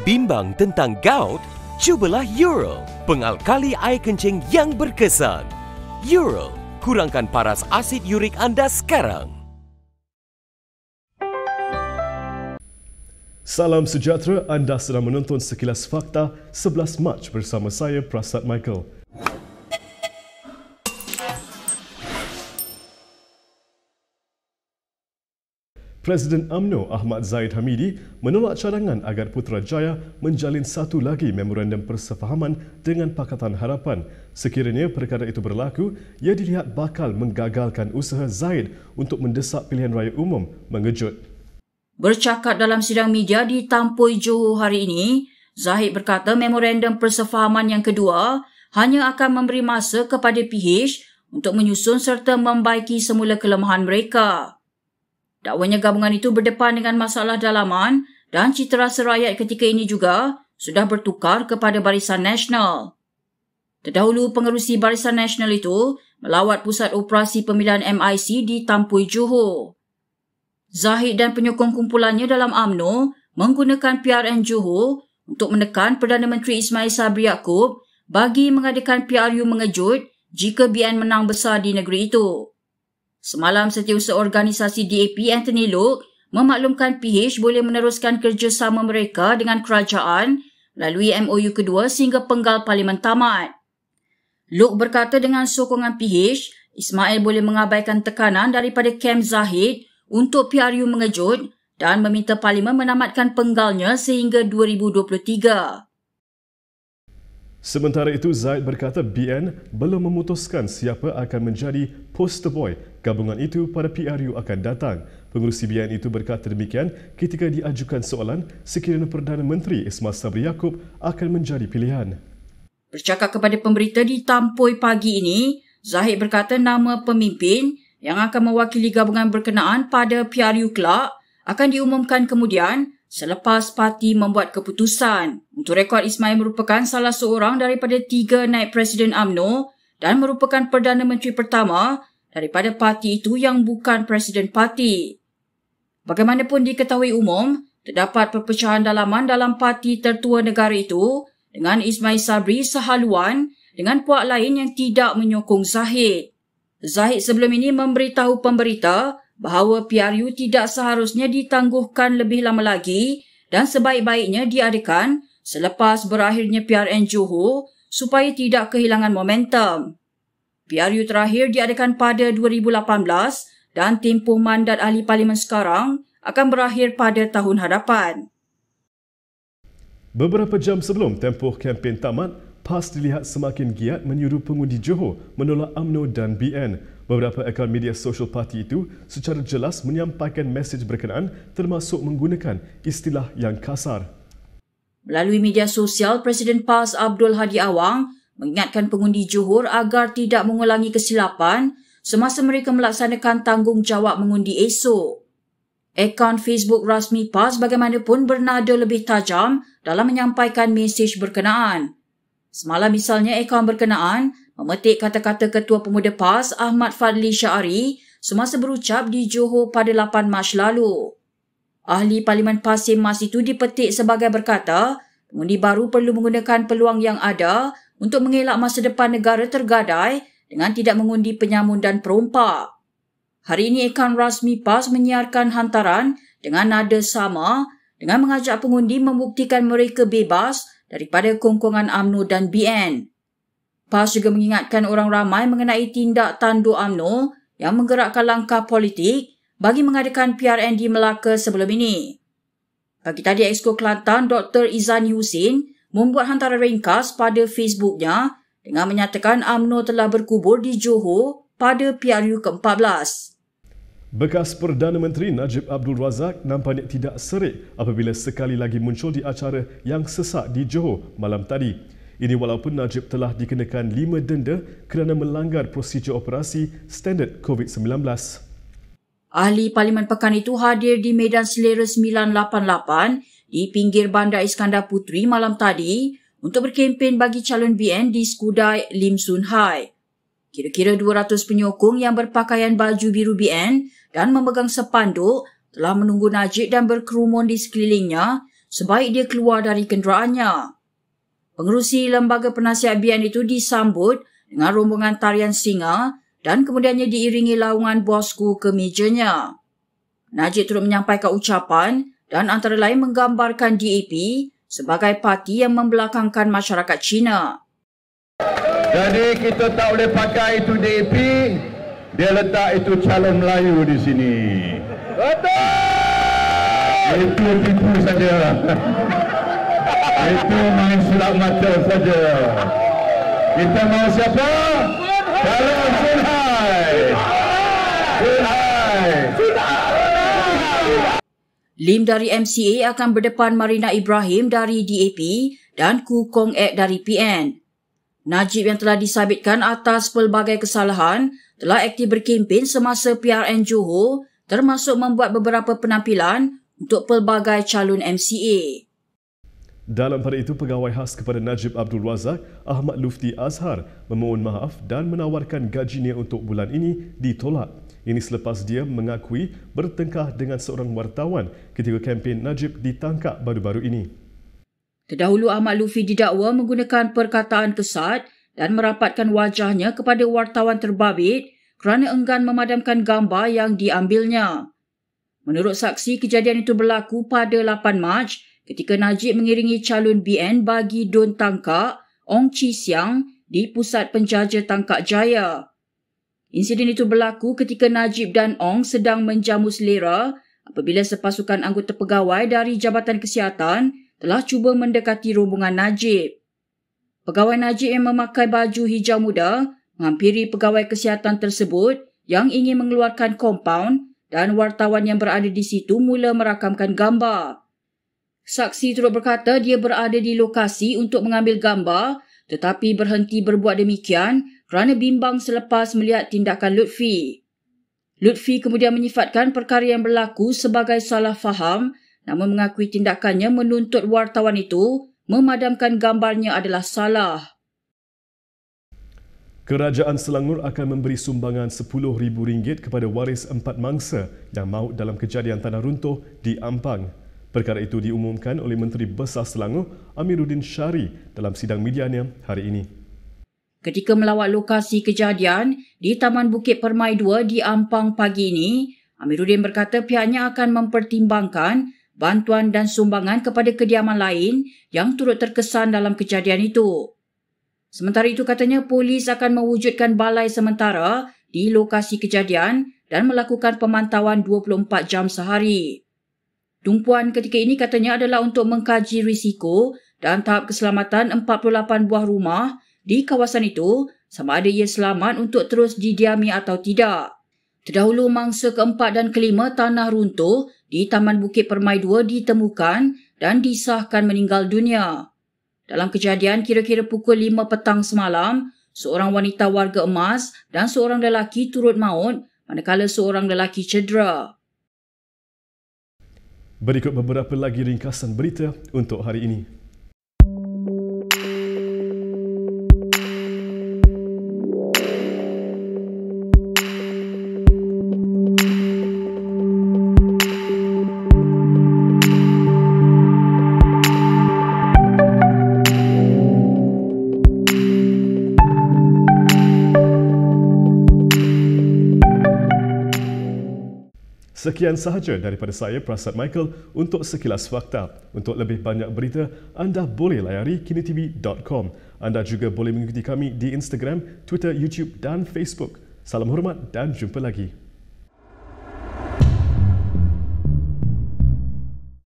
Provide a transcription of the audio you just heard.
Bimbang tentang gout? Cubalah Eural, pengalkali air kencing yang berkesan. Eural, kurangkan paras asid urik anda sekarang. Salam sejahtera, anda sedang menonton Sekilas Fakta 11 Mac bersama saya, Prasad Michael. Presiden UMNO Ahmad Zahid Hamidi menolak cadangan agar Putrajaya menjalin satu lagi memorandum persefahaman dengan Pakatan Harapan. Sekiranya perkara itu berlaku, ia dilihat bakal menggagalkan usaha Zahid untuk mendesak pilihan raya umum mengejut. Bercakap dalam sidang media di Tampoi Johor hari ini, Zahid berkata memorandum persefahaman yang kedua hanya akan memberi masa kepada PH untuk menyusun serta membaiki semula kelemahan mereka. Dakwanya gabungan itu berdepan dengan masalah dalaman dan citra rakyat ketika ini juga sudah bertukar kepada Barisan Nasional. Terdahulu, pengerusi Barisan Nasional itu melawat Pusat Operasi Pemilihan MIC di Tampoi Johor. Zahid dan penyokong kumpulannya dalam UMNO menggunakan PRN Johor untuk menekan Perdana Menteri Ismail Sabri Yaakob bagi mengadakan PRU mengejut jika BN menang besar di negeri itu. Semalam, Setiausaha Organisasi DAP Anthony Loke memaklumkan PH boleh meneruskan kerjasama mereka dengan kerajaan melalui MOU kedua sehingga penggal Parlimen tamat. Loke berkata dengan sokongan PH, Ismail boleh mengabaikan tekanan daripada kem Zahid untuk PRU mengejut dan meminta Parlimen menamatkan penggalnya sehingga 2023. Sementara itu, Zahid berkata BN belum memutuskan siapa akan menjadi poster boy gabungan itu pada PRU akan datang. Pengerusi BN itu berkata demikian ketika diajukan soalan sekiranya Perdana Menteri Ismail Sabri Yaakob akan menjadi pilihan. Bercakap kepada pemberita di Tampoi pagi ini, Zahid berkata nama pemimpin yang akan mewakili gabungan berkenaan pada PRU kelak akan diumumkan kemudian selepas parti membuat keputusan. Untuk rekod, Ismail merupakan salah seorang daripada 3 naib Presiden UMNO dan merupakan Perdana Menteri pertama daripada parti itu yang bukan Presiden parti. Bagaimanapun diketahui umum, terdapat perpecahan dalaman dalam parti tertua negara itu dengan Ismail Sabri sehaluan dengan puak lain yang tidak menyokong Zahid. Zahid sebelum ini memberitahu pemberita bahawa PRU tidak seharusnya ditangguhkan lebih lama lagi dan sebaik-baiknya diadakan selepas berakhirnya PRN Johor supaya tidak kehilangan momentum. PRU terakhir diadakan pada 2018 dan tempoh mandat ahli parlimen sekarang akan berakhir pada tahun hadapan. Beberapa jam sebelum tempoh kempen tamat, PAS dilihat semakin giat menyuruh pengundi Johor menolak UMNO dan BN. Beberapa akaun media sosial parti itu secara jelas menyampaikan mesej berkenaan termasuk menggunakan istilah yang kasar. Melalui media sosial, Presiden PAS Abdul Hadi Awang mengingatkan pengundi Johor agar tidak mengulangi kesilapan semasa mereka melaksanakan tanggungjawab mengundi esok. Akaun Facebook rasmi PAS bagaimanapun bernada lebih tajam dalam menyampaikan mesej berkenaan. Semalam misalnya, akaun berkenaan memetik kata-kata Ketua Pemuda PAS Ahmad Fadli Syari semasa berucap di Johor pada 8 Mac lalu. Ahli Parlimen PAS Mas itu dipetik sebagai berkata, pengundi baru perlu menggunakan peluang yang ada untuk mengelak masa depan negara tergadai dengan tidak mengundi penyamun dan perompak. Hari ini akaun rasmi PAS menyiarkan hantaran dengan nada sama dengan mengajak pengundi membuktikan mereka bebas daripada kongkongan UMNO dan BN. PAS juga mengingatkan orang ramai mengenai tindak tanduk UMNO yang menggerakkan langkah politik bagi mengadakan PRN di Melaka sebelum ini. Pagi tadi, Exco Kelantan Dr. Izani Husin membuat hantaran ringkas pada Facebooknya dengan menyatakan UMNO telah berkubur di Johor pada PRU ke-14. Bekas Perdana Menteri Najib Abdul Razak nampaknya tidak serik apabila sekali lagi muncul di acara yang sesak di Johor malam tadi. Ini walaupun Najib telah dikenakan 5 denda kerana melanggar prosedur operasi standard COVID-19. Ahli Parlimen Pekan itu hadir di Medan Selera 988 di pinggir Bandar Iskandar Puteri malam tadi untuk berkempen bagi calon BN di Skudai Lim Soon Hai. Kira-kira 200 penyokong yang berpakaian baju biru BN dan memegang sepanduk telah menunggu Najib dan berkerumun di sekelilingnya sebaik dia keluar dari kenderaannya. Pengerusi Lembaga Penasihat BN itu disambut dengan rombongan tarian singa dan kemudiannya diiringi laungan bosku ke mejanya. Najib turut menyampaikan ucapan dan antara lain menggambarkan DAP sebagai parti yang membelakangkan masyarakat Cina. Jadi kita tak boleh pakai itu DAP, dia letak itu calon Melayu di sini. Betul! Itu tipu saja. Itu main sulap mata saja. Kita mau siapa? Calon Sunhai. Lim dari MCA akan berdepan Marina Ibrahim dari DAP dan Koo Kong Ek dari PN. Najib yang telah disabitkan atas pelbagai kesalahan telah aktif berkempen semasa PRN Johor termasuk membuat beberapa penampilan untuk pelbagai calon MCA. Dalam pada itu, pegawai khas kepada Najib Abdul Razak, Ahmad Lufti Azhar, memohon maaf dan menawarkan gajinya untuk bulan ini ditolak. Ini selepas dia mengakui bertengkar dengan seorang wartawan ketika kempen Najib ditangkap baru-baru ini. Terdahulu Ahmad Lutfi didakwa menggunakan perkataan kesat dan merapatkan wajahnya kepada wartawan terbabit kerana enggan memadamkan gambar yang diambilnya. Menurut saksi, kejadian itu berlaku pada 8 Mac ketika Najib mengiringi calon BN bagi Don Tangkak, Ong Chi Siang di Pusat Penjaja Tangkak Jaya. Insiden itu berlaku ketika Najib dan Ong sedang menjamu selera apabila sepasukan anggota pegawai dari Jabatan Kesihatan telah cuba mendekati rombongan Najib. Pegawai Najib yang memakai baju hijau muda menghampiri pegawai kesihatan tersebut yang ingin mengeluarkan kompaun dan wartawan yang berada di situ mula merakamkan gambar. Saksi turut berkata dia berada di lokasi untuk mengambil gambar tetapi berhenti berbuat demikian kerana bimbang selepas melihat tindakan Lutfi. Lutfi kemudian menyifatkan perkara yang berlaku sebagai salah faham namun mengakui tindakannya menuntut wartawan itu memadamkan gambarnya adalah salah. Kerajaan Selangor akan memberi sumbangan RM10,000 kepada waris 4 mangsa yang maut dalam kejadian tanah runtuh di Ampang. Perkara itu diumumkan oleh Menteri Besar Selangor Amiruddin Syari dalam sidang medianya hari ini. Ketika melawat lokasi kejadian di Taman Bukit Permai 2 di Ampang pagi ini, Amiruddin berkata pihaknya akan mempertimbangkan bantuan dan sumbangan kepada kediaman lain yang turut terkesan dalam kejadian itu. Sementara itu katanya polis akan mewujudkan balai sementara di lokasi kejadian dan melakukan pemantauan 24 jam sehari. Tumpuan ketika ini katanya adalah untuk mengkaji risiko dan tahap keselamatan 48 buah rumah di kawasan itu sama ada ia selamat untuk terus didiami atau tidak. Terdahulu mangsa keempat dan kelima tanah runtuh di Taman Bukit Permai 2 ditemukan dan disahkan meninggal dunia. Dalam kejadian kira-kira pukul 5 petang semalam, seorang wanita warga Emas dan seorang lelaki turut maut manakala seorang lelaki cedera. Berikut beberapa lagi ringkasan berita untuk hari ini. Sekian sahaja daripada saya, Prasad Michael, untuk Sekilas Fakta. Untuk lebih banyak berita, anda boleh layari kinitv.com. Anda juga boleh mengikuti kami di Instagram, Twitter, YouTube dan Facebook. Salam hormat dan jumpa lagi.